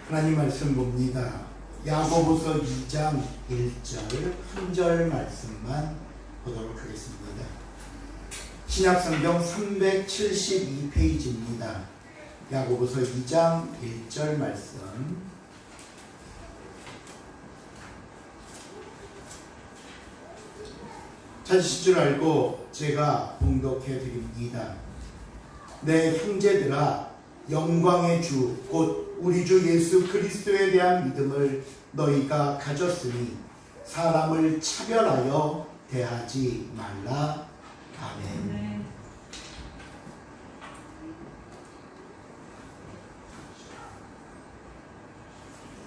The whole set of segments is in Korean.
하나님 말씀 봅니다. 야고보서 2장 1절 한 절 말씀만 보도록 하겠습니다. 신약성경 372페이지입니다. 야고보서 2장 1절 말씀. 찾으실 줄 알고 제가 봉독해 드립니다. 내 형제들아, 영광의 주 곧 우리 주 예수 그리스도에 대한 믿음을 너희가 가졌으니 사람을 차별하여 대하지 말라. 아멘.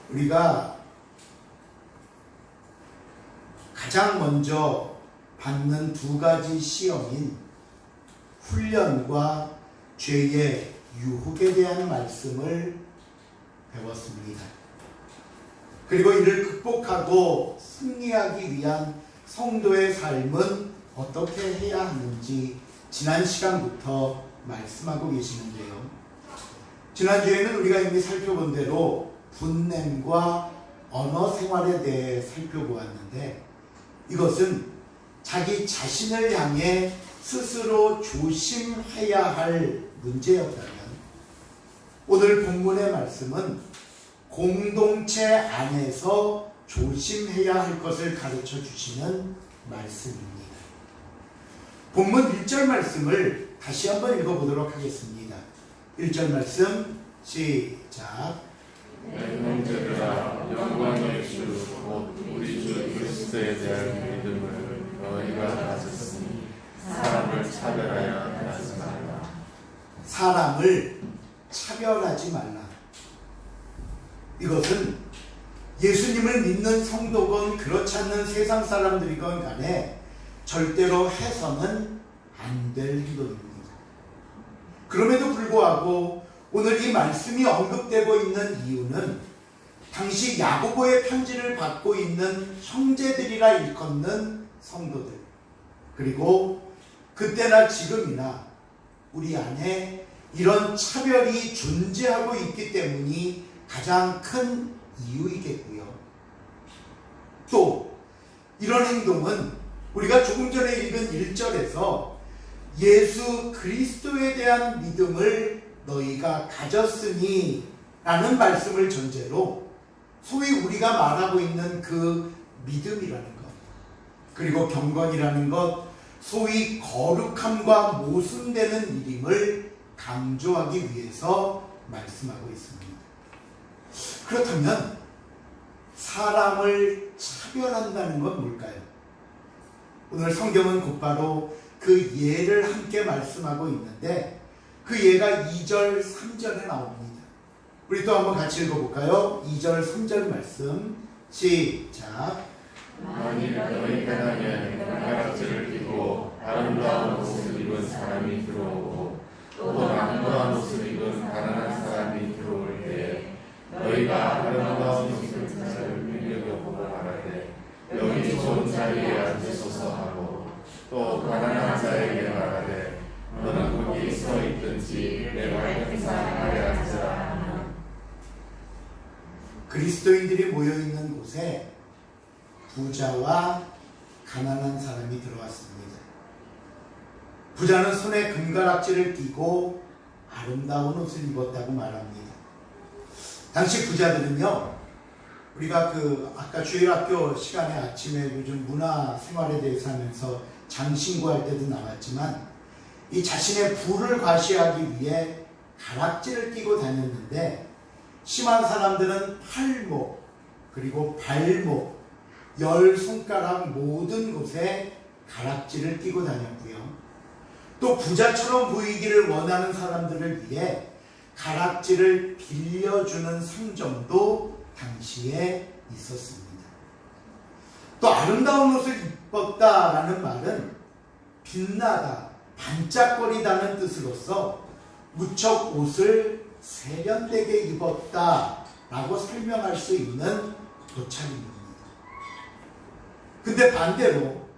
우리가 가장 먼저 받는 두 가지 시험인 훈련과 죄의 유혹에 대한 말씀을 배웠습니다. 그리고 이를 극복하고 승리하기 위한 성도의 삶은 어떻게 해야 하는지 지난 시간부터 말씀하고 계시는데요. 지난주에는 우리가 이미 살펴본 대로 분냄과 언어 생활에 대해 살펴보았는데, 이것은 자기 자신을 향해 스스로 조심해야 할 문제였다면, 오늘 본문의 말씀은 공동체 안에서 조심해야 할 것을 가르쳐 주시는 말씀입니다. 본문 1절 말씀을 다시 한번 읽어보도록 하겠습니다. 1절 말씀 시작. 내 형제들아, 영광의 주 곧 우리 주 그리스도에 대한 믿음을 너희가 가졌으니 사람을 차별하여 대하지 말라. 사람을 차별하지 말라. 이것은 예수님을 믿는 성도건 그렇지 않는 세상 사람들이건 간에 절대로 해서는 안 될 기도입니다. 그럼에도 불구하고 오늘 이 말씀이 언급되고 있는 이유는 당시 야고보의 편지를 받고 있는 형제들이라 일컫는 성도들, 그리고 그때나 지금이나 우리 안에 이런 차별이 존재하고 있기 때문이 가장 큰 이유이겠고요. 또 이런 행동은 우리가 조금 전에 읽은 1절에서 예수 그리스도에 대한 믿음을 너희가 가졌으니 라는 말씀을 전제로 소위 우리가 말하고 있는 그 믿음이라는 것, 그리고 경건이라는 것, 소위 거룩함과 모순되는 일임을 강조하기 위해서 말씀하고 있습니다. 그렇다면 사람을 차별한다는 건 뭘까요? 오늘 성경은 곧바로 그 예를 함께 말씀하고 있는데, 그 예가 2절, 3절에 나옵니다. 우리 또 한번 같이 읽어볼까요? 2절, 3절 말씀 시작. 만일 너희 가나면 가락지를 끼고 아름다운 옷을 입은 사람이 들어오고 또 아름다운 옷을 입은 가난한 사람이 들어올 때 너희가 아름다운 옷을 입은 자를 눈여겨보고 말하되 여기 좋은 자리에 앉으소서 하고, 또 가난한 자에게 말하되 너는 거기 서 있든지 내 발등상 아래 앉으라 하면, 그리스도인들이 모여있는 곳에 부자와 가난한 사람이 들어왔습니다. 부자는 손에 금가락지를 끼고 아름다운 옷을 입었다고 말합니다. 당시 부자들은요, 우리가 아까 주일학교 시간에 아침에 요즘 문화 생활에 대해서 하면서 장신구할 때도 나왔지만, 이 자신의 부를 과시하기 위해 가락지를 끼고 다녔는데, 심한 사람들은 팔목 그리고 발목 10손가락 모든 곳에 가락지를 끼고 다녔고요. 또 부자처럼 보이기를 원하는 사람들을 위해 가락지를 빌려주는 상점도 당시에 있었습니다. 또 아름다운 옷을 입었다라는 말은 빛나다, 반짝거리다는 뜻으로서 무척 옷을 세련되게 입었다라고 설명할 수 있는 도찰입니다. 근데 반대로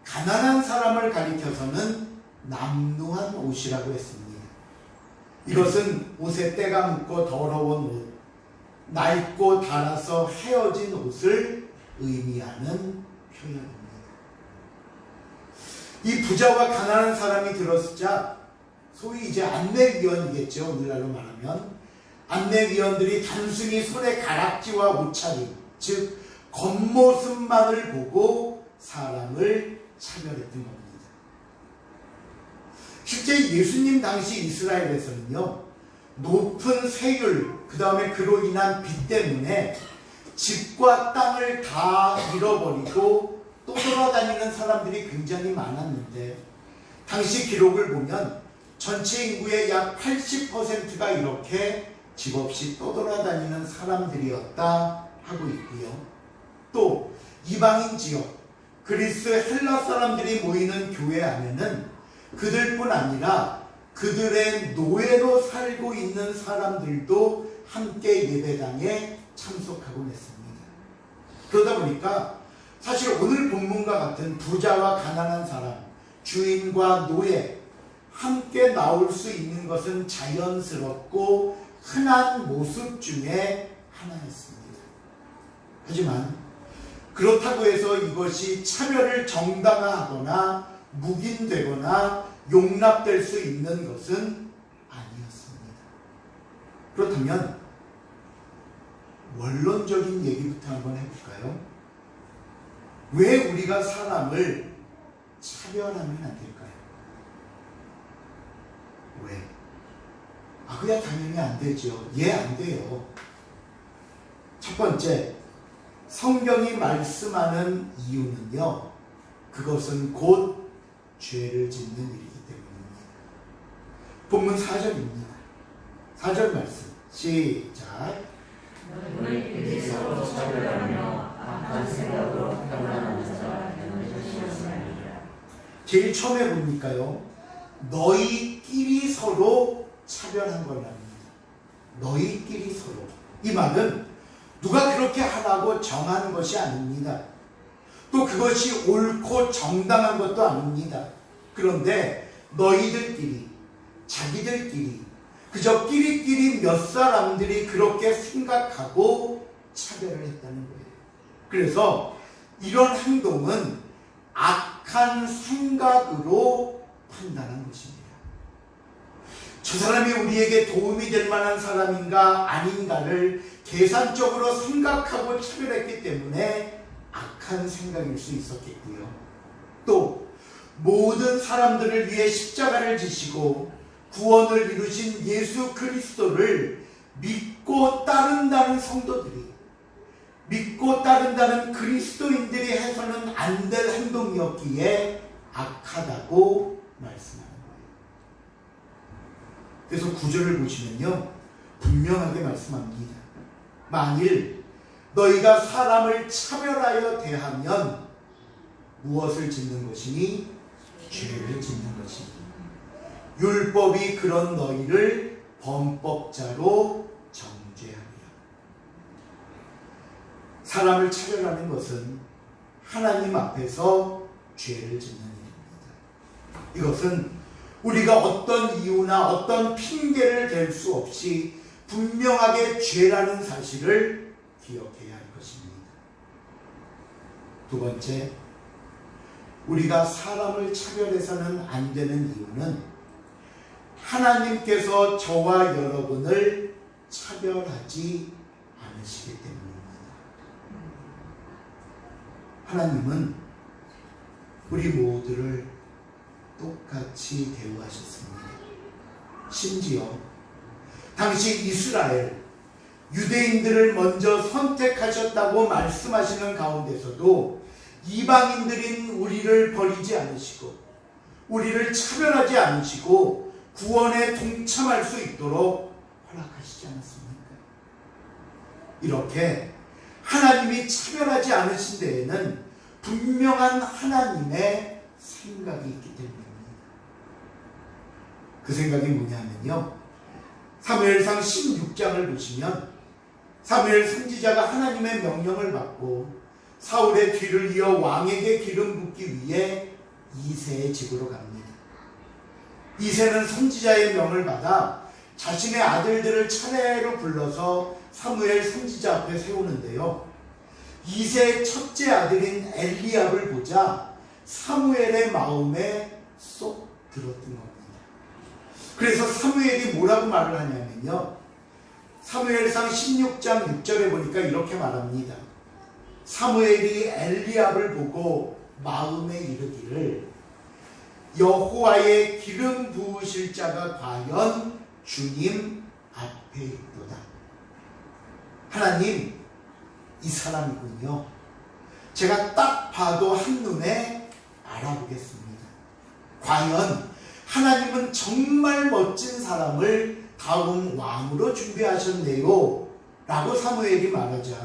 가난한 사람을 가리켜서는 남루한 옷이라고 했습니다. 이것은 옷에 때가 묻고 더러운 옷, 낡고 닳아서 헤어진 옷을 의미하는 표현입니다. 이 부자와 가난한 사람이 들었자 소위 이제 안내위원이겠죠. 오늘날로 말하면 안내위원들이 단순히 손에 가락지와 옷차림, 즉 겉모습만을 보고 사람을 차별했던 겁니다. 실제 예수님 당시 이스라엘에서는요, 높은 세율, 그 다음에 그로 인한 빚 때문에 집과 땅을 다 잃어버리고 떠돌아다니는 사람들이 굉장히 많았는데, 당시 기록을 보면 전체 인구의 약 80%가 이렇게 집 없이 떠돌아다니는 사람들이었다 하고 있고요. 또 이방인 지역, 그리스 헬라 사람들이 모이는 교회 안에는 그들뿐 아니라 그들의 노예로 살고 있는 사람들도 함께 예배당에 참석하곤 했습니다. 그러다 보니까 사실 오늘 본문과 같은 부자와 가난한 사람, 주인과 노예 함께 나올 수 있는 것은 자연스럽고 흔한 모습 중에 하나였습니다. 하지만 그렇다고 해서 이것이 차별을 정당화하거나 묵인되거나 용납될 수 있는 것은 아니었습니다. 그렇다면 원론적인 얘기부터 한번 해볼까요? 왜 우리가 사람을 차별하면 안 될까요? 왜? 그냥 당연히 안 되죠. 안 돼요. 첫 번째, 성경이 말씀하는 이유는요, 그것은 곧 죄를 짓는 일이기 때문입니다. 본문 4절입니다. 4절 말씀 시작. 너희끼리 서로 차별하며 악한 생각으로 판단하는 자가 되는 것이었나이다. 제일 처음에 보니까요, 너희끼리 서로 차별한 거랍니다. 너희끼리 서로. 이 말은 누가 그렇게 하라고 정한 것이 아닙니다. 또 그것이 옳고 정당한 것도 아닙니다. 그런데 너희들끼리, 자기들끼리, 그저 끼리끼리 몇 사람들이 그렇게 생각하고 차별을 했다는 거예요. 그래서 이런 행동은 악한 생각으로 판단한 것입니다. 저 사람이 우리에게 도움이 될 만한 사람인가 아닌가를 계산적으로 생각하고 차별했기 때문에 악한 생각일 수 있었겠고요. 또 모든 사람들을 위해 십자가를 지시고 구원을 이루신 예수 그리스도를 믿고 따른다는 성도들이, 믿고 따른다는 그리스도인들이 해서는 안 될 행동이었기에 악하다고 말씀하는 거예요. 그래서 9절을 보시면요, 분명하게 말씀합니다. 만일 너희가 사람을 차별하여 대하면 무엇을 짓는 것이니? 죄를 짓는 것이니. 율법이 그런 너희를 범법자로 정죄하리라. 사람을 차별하는 것은 하나님 앞에서 죄를 짓는 일입니다. 이것은 우리가 어떤 이유나 어떤 핑계를 댈 수 없이 분명하게 죄라는 사실을 기억해야 할 것입니다. 두 번째, 우리가 사람을 차별해서는 안 되는 이유는 하나님께서 저와 여러분을 차별하지 않으시기 때문입니다. 하나님은 우리 모두를 똑같이 대우하셨습니다. 심지어 당시 이스라엘 유대인들을 먼저 선택하셨다고 말씀하시는 가운데서도 이방인들인 우리를 버리지 않으시고 우리를 차별하지 않으시고 구원에 동참할 수 있도록 허락하시지 않았습니까? 이렇게 하나님이 차별하지 않으신 데에는 분명한 하나님의 생각이 있기 때문입니다. 그 생각이 뭐냐면요, 사무엘상 16장을 보시면 사무엘 선지자가 하나님의 명령을 받고 사울의 뒤를 이어 왕에게 기름 붓기 위해 이새의 집으로 갑니다. 이새는 선지자의 명을 받아 자신의 아들들을 차례로 불러서 사무엘 선지자 앞에 세우는데요. 이세 첫째 아들인 엘리압을 보자 사무엘의 마음에 쏙 들었던 겁니다. 그래서 사무엘이 뭐라고 말을 하냐면요. 사무엘상 16장 6절에 보니까 이렇게 말합니다. 사무엘이 엘리압을 보고 마음에 이르기를 여호와의 기름 부으실 자가 과연 주님 앞에 있도다. 하나님, 이 사람이군요. 제가 딱 봐도 한눈에 알아보겠습니다. 과연 하나님은 정말 멋진 사람을 다음 왕으로 준비하셨네요 라고 사무엘이 말하자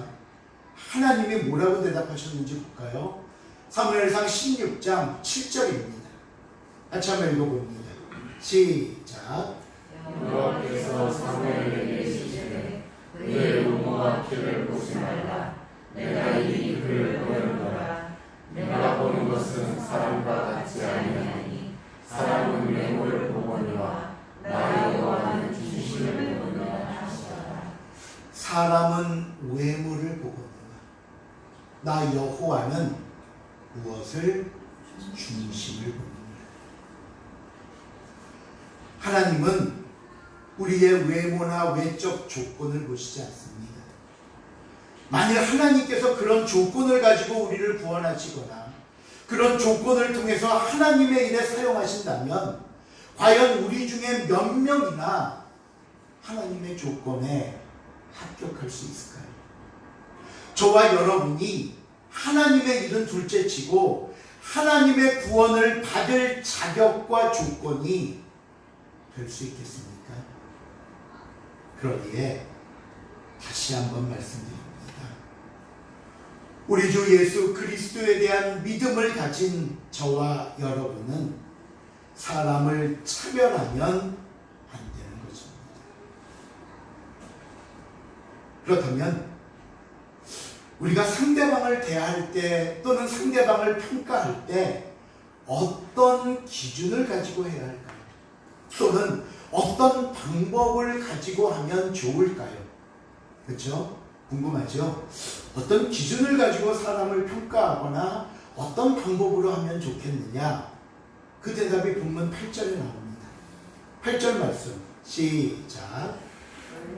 하나님이 뭐라고 대답하셨는지 볼까요? 사무엘상 16장 7절입니다. 같이 한번 읽어봅니다. 시작. 여호와께서 사무엘에게 이르시되 그의 외모와 키를 보지 말라. 내가 이미 그를 보는도다. 내가 보는 것은 사람과 같지 아니하니 사람은 외모를 보거니와 나 여호와는 중심을 보느니라 하시더라. 사람은 외모를 보거니와 나 여호와는 무엇을? 중심을 보느니라. 하나님은 우리의 외모나 외적 조건을 보시지 않습니다. 만일 하나님께서 그런 조건을 가지고 우리를 구원하시거나 그런 조건을 통해서 하나님의 일에 사용하신다면 과연 우리 중에 몇 명이나 하나님의 조건에 합격할 수 있을까요? 저와 여러분이 하나님의 일은 둘째치고 하나님의 구원을 받을 자격과 조건이 될 수 있겠습니까? 그러기에 다시 한번 말씀드립니다. 우리 주 예수 그리스도에 대한 믿음을 가진 저와 여러분은 사람을 차별하면 안 되는 것입니다. 그렇다면 우리가 상대방을 대할 때 또는 상대방을 평가할 때 어떤 기준을 가지고 해야 할까요? 또는 어떤 방법을 가지고 하면 좋을까요? 그렇죠? 궁금하죠? 어떤 기준을 가지고 사람을 평가하거나 어떤 방법으로 하면 좋겠느냐? 그 대답이 본문 8절에 나옵니다. 8절 말씀 시작.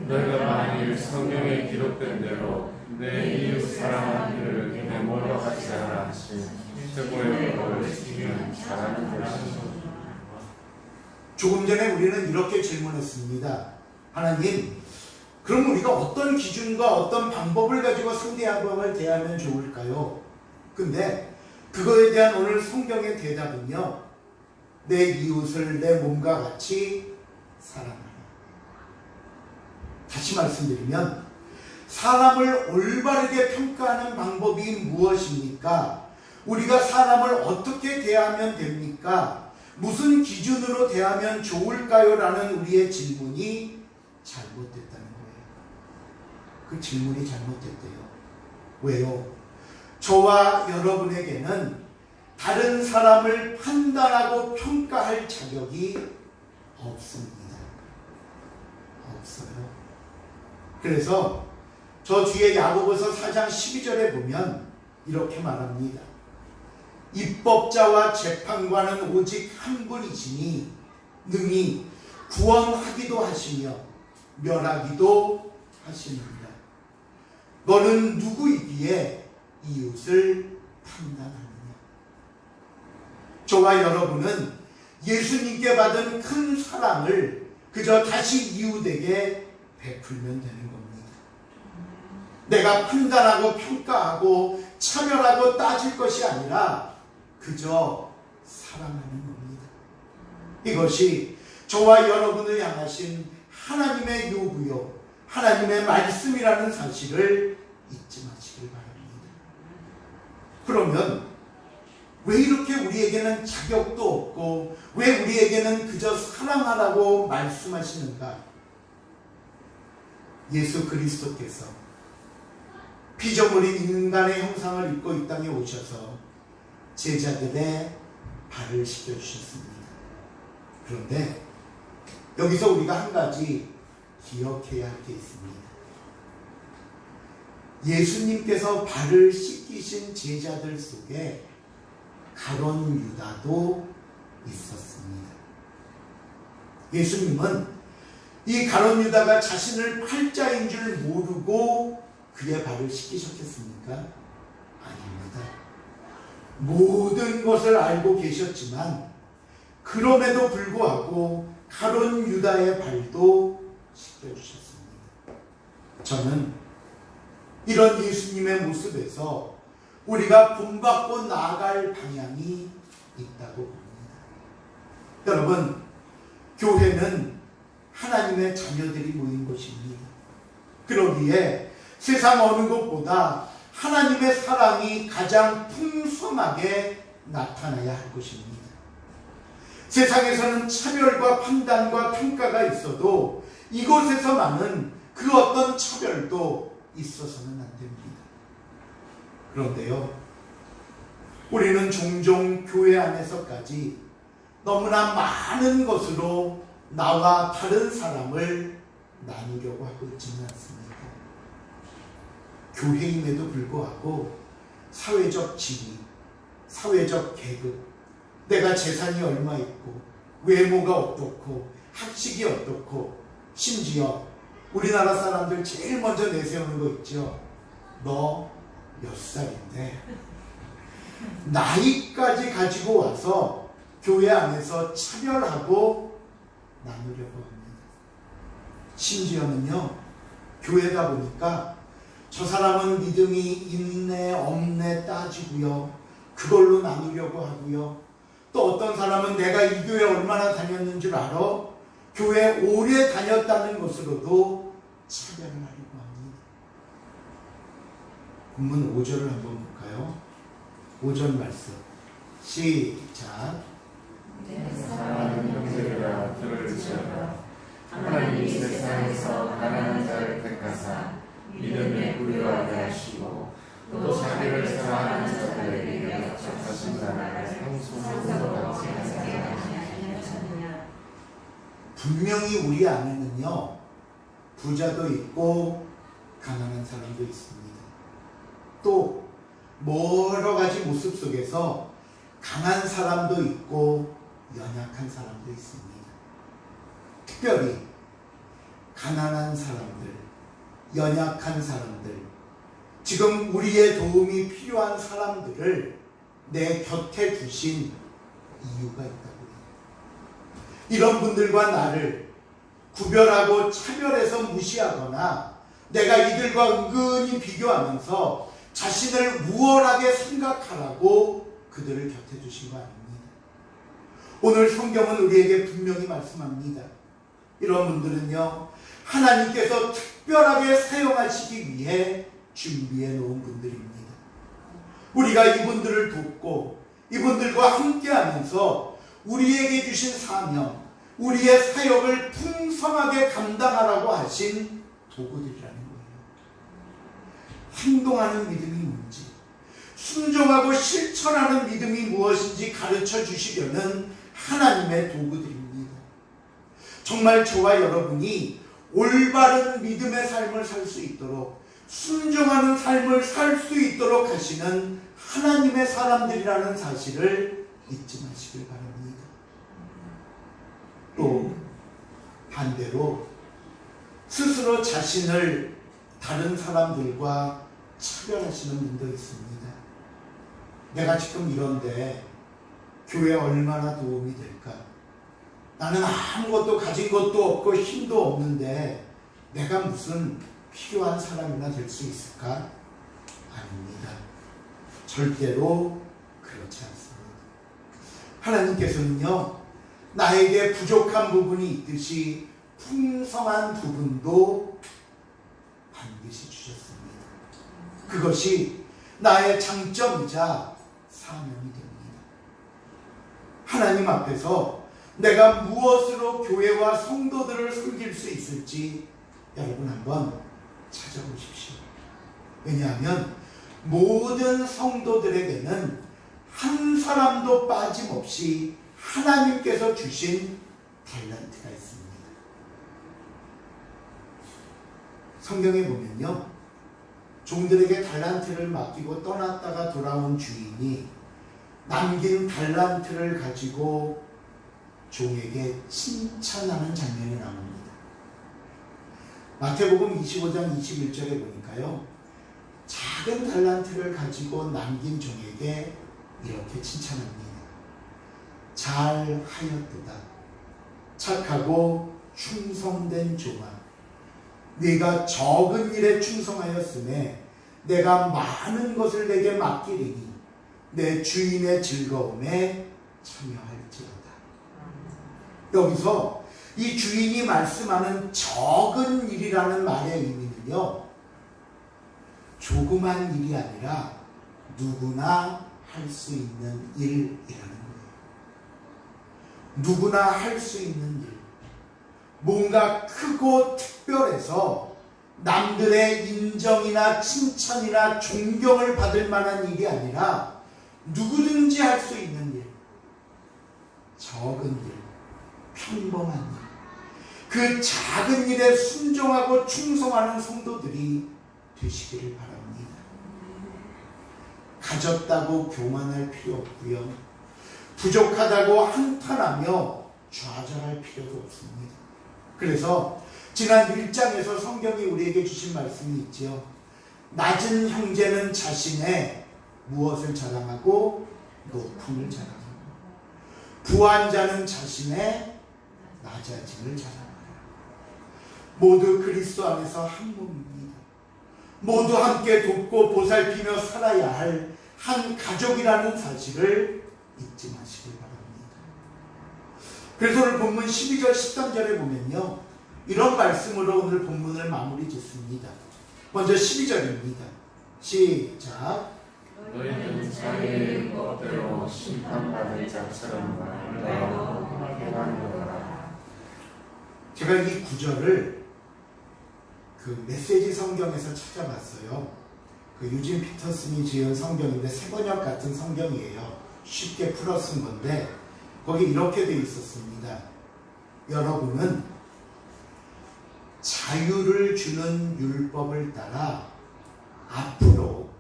너희가 만일 성경에 기록된 대로 내 이웃 사랑하기를 외모로 하지 않아 하신 최고의 법을 지키면 잘하는 것이다. 조금 전에 우리는 이렇게 질문했습니다. 하나님, 그럼 우리가 어떤 기준과 어떤 방법을 가지고 상대방을 대하면 좋을까요? 근데 그거에 대한 오늘 성경의 대답은요. 내 이웃을 내 몸과 같이 사랑하라. 다시 말씀드리면 사람을 올바르게 평가하는 방법이 무엇입니까? 우리가 사람을 어떻게 대하면 됩니까? 무슨 기준으로 대하면 좋을까요? 라는 우리의 질문이 잘못됐다는 거예요. 그 질문이 잘못됐대요. 왜요? 저와 여러분에게는 다른 사람을 판단하고 평가할 자격이 없습니다. 없어요. 그래서 저 뒤에 야고보서 4장 12절에 보면 이렇게 말합니다. 입법자와 재판관은 오직 한 분이시니 능히 구원하기도 하시며 멸하기도 하십니다. 너는 누구이기에 이웃을 판단하느냐? 저와 여러분은 예수님께 받은 큰 사랑을 그저 다시 이웃에게 베풀면 되는 겁니다. 내가 판단하고 평가하고 차별하고 따질 것이 아니라 그저 사랑하는 겁니다. 이것이 저와 여러분을 향하신 하나님의 요구요, 하나님의 말씀이라는 사실을 잊지 마시길 바랍니다. 그러면 왜 이렇게 우리에게는 자격도 없고 왜 우리에게는 그저 사랑하라고 말씀하시는가? 예수 그리스도께서 피조물인 인간의 형상을 입고 이 땅에 오셔서 제자들의 발을 씻겨주셨습니다. 그런데 여기서 우리가 한 가지 기억해야 할 게 있습니다. 예수님께서 발을 씻기신 제자들 속에 가룟 유다도 있었습니다. 예수님은 이 가룟 유다가 자신을 팔자인 줄 모르고 그의 발을 씻기셨겠습니까? 아닙니다. 모든 것을 알고 계셨지만 그럼에도 불구하고 가룟 유다의 발도 씻겨주셨습니다. 저는 이런 예수님의 모습에서 우리가 본받고 나아갈 방향이 있다고 봅니다. 여러분, 교회는 하나님의 자녀들이 모인 곳입니다. 그러기에 세상 어느 것보다 하나님의 사랑이 가장 풍성하게 나타나야 할 것입니다. 세상에서는 차별과 판단과 평가가 있어도 이곳에서만은 그 어떤 차별도 있어서는 안 됩니다. 그런데요, 우리는 종종 교회 안에서까지 너무나 많은 것으로 나와 다른 사람을 나누려고 하고 있지는 않습니다. 교회임에도 불구하고 사회적 지위, 사회적 계급, 내가 재산이 얼마 있고 외모가 어떻고 학식이 어떻고, 심지어 우리나라 사람들 제일 먼저 내세우는 거 있죠. 너 몇 살인데? 나이까지 가지고 와서 교회 안에서 차별하고 나누려고 합니다. 심지어는요, 교회다 보니까 저 사람은 믿음이 있네 없네 따지고요, 그걸로 나누려고 하고요, 또 어떤 사람은 내가 이 교회 얼마나 다녔는 줄 알아? 교회 오래 다녔다는 것으로도 차별을 하려고 합니다. 본문 5절을 한번 볼까요? 5절 말씀 시작. 사랑하는 형제들아 들을지어다. 하나님이 세상에서 가난한 자를 택하사 믿음에 부유하게 하시고 또 자기를 사랑하는 자들에게 약속하신 나라를 형통으로 같이 하시느냐. 분명히 우리 안에는요, 부자도 있고 가난한 사람도 있습니다. 또 여러 가지 모습 속에서 강한 사람도 있고 연약한 사람도 있습니다. 특별히 가난한 사람들, 연약한 사람들, 지금 우리의 도움이 필요한 사람들을 내 곁에 두신 이유가 있다고 해요. 이런 분들과 나를 구별하고 차별해서 무시하거나 내가 이들과 은근히 비교하면서 자신을 우월하게 생각하라고 그들을 곁에 두신 거 아닙니다. 오늘 성경은 우리에게 분명히 말씀합니다. 이런 분들은요, 하나님께서 특별하게 사용하시기 위해 준비해 놓은 분들입니다. 우리가 이분들을 돕고 이분들과 함께하면서 우리에게 주신 사명, 우리의 사역을 풍성하게 감당하라고 하신 도구들이라는 거예요. 행동하는 믿음이 뭔지, 순종하고 실천하는 믿음이 무엇인지 가르쳐 주시려는 하나님의 도구들입니다. 정말 저와 여러분이 올바른 믿음의 삶을 살 수 있도록, 순종하는 삶을 살 수 있도록 하시는 하나님의 사람들이라는 사실을 잊지 마시길 바랍니다. 또 반대로 스스로 자신을 다른 사람들과 차별하시는 분도 있습니다. 내가 지금 이런데 교회에 얼마나 도움이 될까? 나는 아무것도 가진 것도 없고 힘도 없는데 내가 무슨 필요한 사람이나 될 수 있을까? 아닙니다. 절대로 그렇지 않습니다. 하나님께서는요, 나에게 부족한 부분이 있듯이 풍성한 부분도 반드시 주셨습니다. 그것이 나의 장점이자 사명이 됩니다. 하나님 앞에서 내가 무엇으로 교회와 성도들을 섬길 수 있을지 여러분 한번 찾아보십시오. 왜냐하면 모든 성도들에게는 한 사람도 빠짐없이 하나님께서 주신 탤런트가 있습니다. 성경에 보면요, 종들에게 달란트를 맡기고 떠났다가 돌아온 주인이 남긴 달란트를 가지고 종에게 칭찬하는 장면이 나옵니다. 마태복음 25장 21절에 보니까요, 작은 달란트를 가지고 남긴 종에게 이렇게 칭찬합니다. 잘하였도다. 착하고 충성된 종아, 네가 적은 일에 충성하였음에 내가 많은 것을 내게 맡기리니 내 주인의 즐거움에 참여할지어다. 여기서 이 주인이 말씀하는 적은 일이라는 말의 의미는요, 조그만 일이 아니라 누구나 할 수 있는 일이라는 거예요. 누구나 할 수 있는 일. 뭔가 크고 특별해서 남들의 인정이나 칭찬이나 존경을 받을 만한 일이 아니라 누구든지 할 수 있는 일. 적은 일, 평범한 일. 그 작은 일에 순종하고 충성하는 성도들이 되시기를 바랍니다. 가졌다고 교만할 필요 없고요. 부족하다고 한탄하며 좌절할 필요도 없습니다. 그래서 지난 1장에서 성경이 우리에게 주신 말씀이 있죠. 낮은 형제는 자신의 무엇을 자랑하고 높음을 자랑하고, 부한 자는 자신의 낮아짐을 자랑하라. 모두 그리스도 안에서 한 몸입니다. 모두 함께 돕고 보살피며 살아야 할 한 가족이라는 사실을 잊지 마시길 바랍니다. 그래서 오늘 본문 12절 13절에 보면요, 이런 말씀으로 오늘 본문을 마무리 짓습니다. 먼저 12절입니다. 시작. 너희는 자기의 것대로 심판받을 자처럼 말하고 행하노라. 제가 이 구절을 그 메시지 성경에서 찾아봤어요. 그 유진 피터슨이 지은 성경인데 세번역 같은 성경이에요. 쉽게 풀어 쓴 건데 거기 이렇게 되어 있었습니다. 여러분은 자유를 주는 율법을 따라 앞으로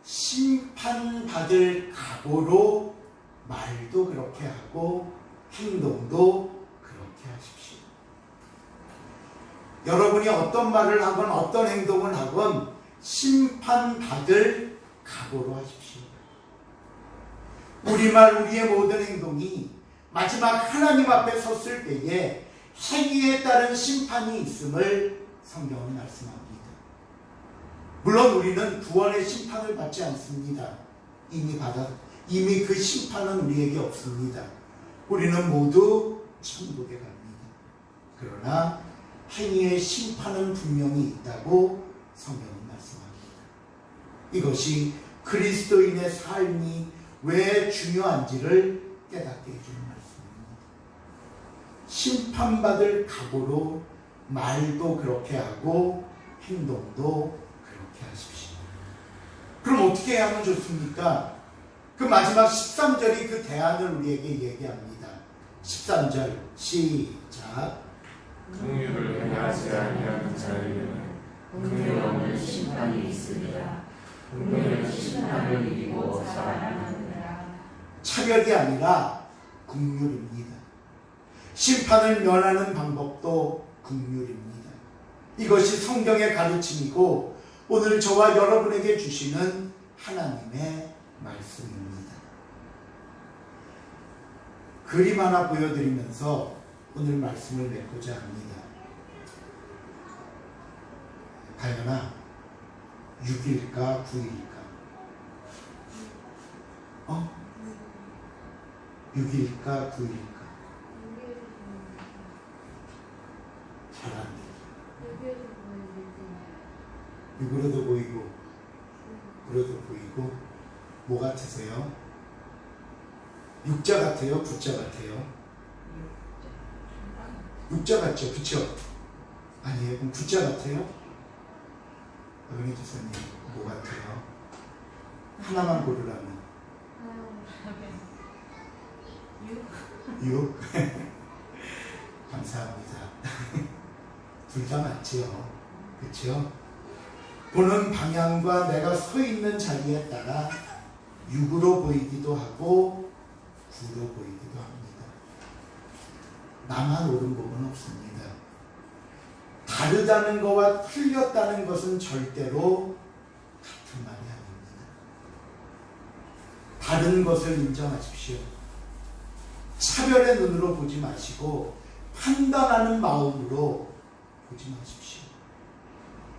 심판받을 각오로 말도 그렇게 하고 행동도 그렇게 하십시오. 여러분이 어떤 말을 하건 어떤 행동을 하건 심판받을 각오로 하십시오. 우리 말, 우리의 모든 행동이 마지막 하나님 앞에 섰을 때에 행위에 따른 심판이 있음을 성경은 말씀합니다. 물론 우리는 구원의 심판을 받지 않습니다. 이미 그 심판은 우리에게 없습니다. 우리는 모두 천국에 갑니다. 그러나 행위의 심판은 분명히 있다고 성경은 말씀합니다. 이것이 그리스도인의 삶이 왜 중요한지를 깨닫게 해주는 말씀입니다. 심판받을 각오로 말도 그렇게 하고 행동도 그렇게 하십시오. 그럼 어떻게 해야 하면 좋습니까? 그 마지막 13절이 그 대안을 우리에게 얘기합니다. 13절 시작. 긍휼을 행하지 아니하는 자에게는 긍휼 없는 심판이 있으리라. 긍휼은 심판을 이기고 살아나느니라. 차별이 아니라 긍휼입니다. 심판을 면하는 방법도 긍휼입니다. 이것이 성경의 가르침이고 오늘 저와 여러분에게 주시는 하나님의 말씀입니다. 그림 하나 보여드리면서 오늘 말씀을 맺고자 합니다. 가연아, 6일까 9일까? 6일까 9일까? 잘 안 돼. 6으로도 보이고 9으로도 보이고. 뭐 같으세요? 6자 같아요? 9자 같아요? 6자 같죠? 그쵸? 아니에요? 그럼 9자 같아요? 어머니 주사님, 뭐 같아요? 하나만 고르라면 6? 감사합니다. 둘 다 맞지요? 그렇죠? 보는 방향과 내가 서 있는 자리에 따라 육으로 보이기도 하고 구로 보이기도 합니다. 나만 옳은 법은 없습니다. 다르다는 것과 틀렸다는 것은 절대로 같은 말이 아닙니다. 다른 것을 인정하십시오. 차별의 눈으로 보지 마시고 판단하는 마음으로 보지 마십시오.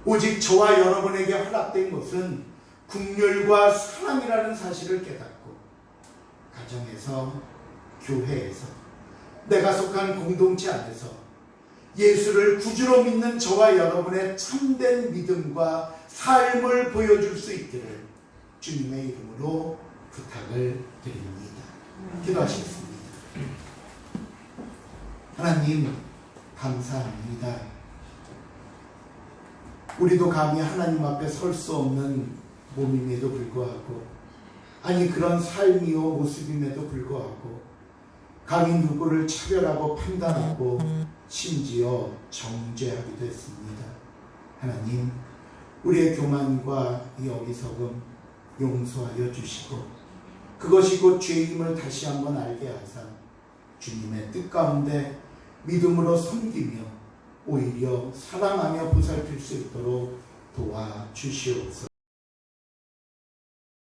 오직 저와 여러분에게 허락된 것은 긍휼과 사랑이라는 사실을 깨닫고 가정에서, 교회에서, 내가 속한 공동체 안에서 예수를 구주로 믿는 저와 여러분의 참된 믿음과 삶을 보여줄 수 있기를 주님의 이름으로 부탁을 드립니다. 기도하시겠습니다. 하나님 감사합니다. 우리도 감히 하나님 앞에 설 수 없는 몸임에도 불구하고, 아니 그런 삶이요 모습임에도 불구하고 감히 누구를 차별하고 판단하고 심지어 정죄하기도 했습니다. 하나님, 우리의 교만과 이 어리석음 용서하여 주시고 그것이 곧 죄임을 다시 한번 알게 하사 주님의 뜻 가운데 믿음으로 섬기며 오히려 사랑하며 보살필 수 있도록 도와주시옵소서.